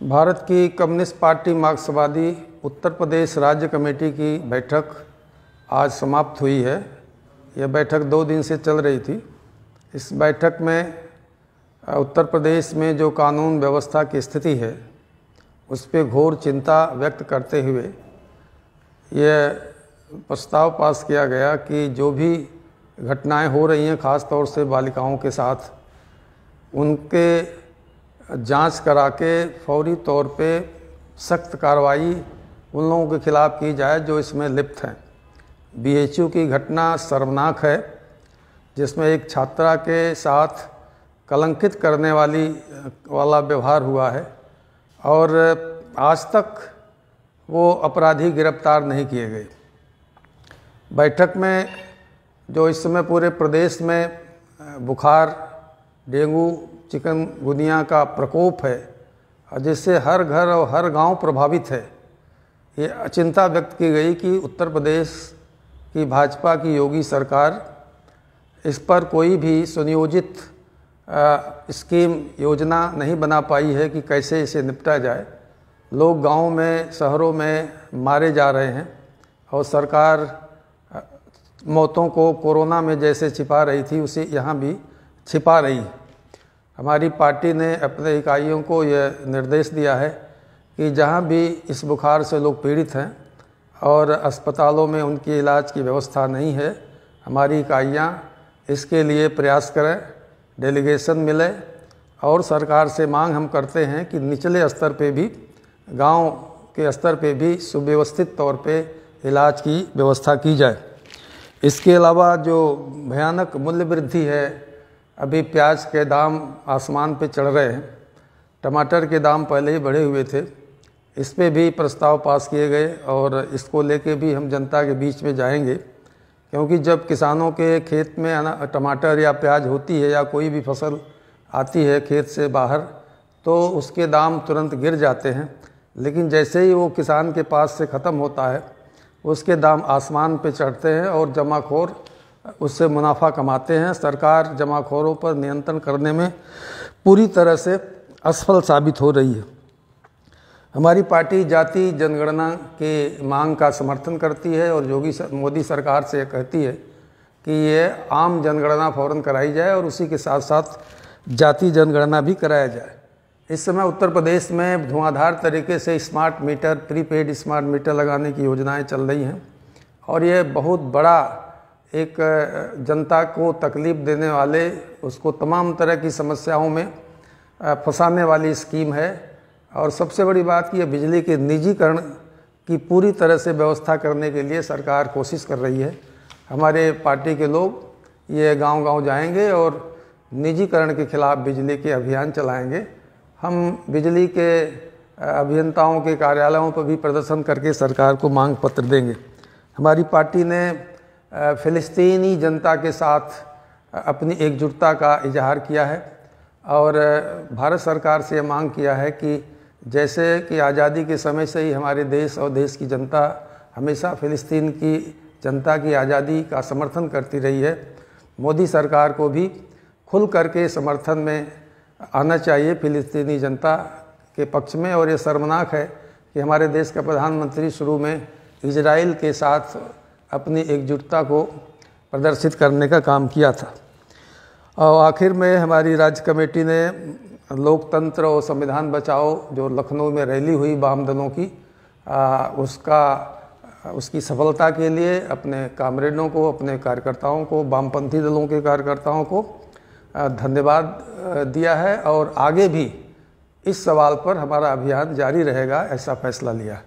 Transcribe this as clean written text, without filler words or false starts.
भारत की communist party मार्क्सवादी उत्तर प्रदेश राज्य कमेटी की बैठक आज समाप्त हुई है। यह बैठक 2 दिन से चल रही थी। इस बैठक में उत्तर प्रदेश में जो कानून व्यवस्था की स्थिति है उस पर घोर चिंता व्यक्त करते हुए यह प्रस्ताव पास किया गया कि जो भी घटनाएं हो रही हैं, ख़ास तौर से बालिकाओं के साथ, उनके जांच करा के फौरी तौर पे सख्त कार्रवाई उन लोगों के खिलाफ़ की जाए जो इसमें लिप्त हैं। बीएचयू की घटना शर्मनाक है, जिसमें एक छात्रा के साथ कलंकित करने वाला व्यवहार हुआ है और आज तक वो अपराधी गिरफ्तार नहीं किए गए। बैठक में जो इस समय पूरे प्रदेश में बुखार, डेंगू, चिकनगुनिया का प्रकोप है और जिससे हर घर और हर गांव प्रभावित है, ये चिंता व्यक्त की गई कि उत्तर प्रदेश की भाजपा की योगी सरकार इस पर कोई भी सुनियोजित स्कीम, योजना नहीं बना पाई है कि कैसे इसे निपटा जाए। लोग गांव में, शहरों में मारे जा रहे हैं और सरकार मौतों को कोरोना में जैसे छिपा रही थी उसे यहाँ भी छिपा रही है। हमारी पार्टी ने अपने इकाइयों को यह निर्देश दिया है कि जहाँ भी इस बुखार से लोग पीड़ित हैं और अस्पतालों में उनके इलाज की व्यवस्था नहीं है, हमारी इकाइयाँ इसके लिए प्रयास करें, डेलीगेशन मिले और सरकार से मांग हम करते हैं कि निचले स्तर पे भी, गांव के स्तर पे भी सुव्यवस्थित तौर पे इलाज की व्यवस्था की जाए। इसके अलावा जो भयानक मूल्य वृद्धि है, अभी प्याज के दाम आसमान पे चढ़ रहे हैं, टमाटर के दाम पहले ही बढ़े हुए थे, इस पे भी प्रस्ताव पास किए गए और इसको लेके भी हम जनता के बीच में जाएंगे, क्योंकि जब किसानों के खेत में टमाटर या प्याज होती है या कोई भी फसल आती है खेत से बाहर, तो उसके दाम तुरंत गिर जाते हैं, लेकिन जैसे ही वो किसान के पास से ख़त्म होता है उसके दाम आसमान पे चढ़ते हैं और जमाखोर उससे मुनाफा कमाते हैं। सरकार जमाखोरों पर नियंत्रण करने में पूरी तरह से असफल साबित हो रही है। हमारी पार्टी जाति जनगणना के मांग का समर्थन करती है और मोदी सरकार से कहती है कि ये आम जनगणना फ़ौरन कराई जाए और उसी के साथ साथ जाति जनगणना भी कराया जाए। इस समय उत्तर प्रदेश में धुआंधार तरीके से smart meter, prepaid smart meter लगाने की योजनाएं चल रही हैं और ये बहुत बड़ा एक जनता को तकलीफ़ देने वाले, उसको तमाम तरह की समस्याओं में फंसाने वाली स्कीम है। और सबसे बड़ी बात कि यह बिजली के निजीकरण की पूरी तरह से व्यवस्था करने के लिए सरकार कोशिश कर रही है। हमारे पार्टी के लोग ये गांव-गांव जाएंगे और निजीकरण के खिलाफ बिजली के अभियान चलाएंगे। हम बिजली के अभियंताओं के कार्यालयों पर भी प्रदर्शन करके सरकार को मांग पत्र देंगे। हमारी पार्टी ने फ़िलिस्तीनी जनता के साथ अपनी एकजुटता का इजहार किया है और भारत सरकार से मांग किया है कि जैसे कि आज़ादी के समय से ही हमारे देश और देश की जनता हमेशा फ़िलिस्तीन की जनता की आज़ादी का समर्थन करती रही है, मोदी सरकार को भी खुल करके समर्थन में आना चाहिए फ़िलिस्तीनी जनता के पक्ष में। और ये शर्मनाक है कि हमारे देश का प्रधानमंत्री शुरू में इजराइल के साथ अपनी एकजुटता को प्रदर्शित करने का काम किया था। और आखिर में हमारी राज्य कमेटी ने लोकतंत्र और संविधान बचाओ जो लखनऊ में रैली हुई वाम दलों की, उसकी सफलता के लिए अपने कामरेडों को, अपने कार्यकर्ताओं को, वामपंथी दलों के कार्यकर्ताओं को धन्यवाद दिया है और आगे भी इस सवाल पर हमारा अभियान जारी रहेगा, ऐसा फैसला लिया है।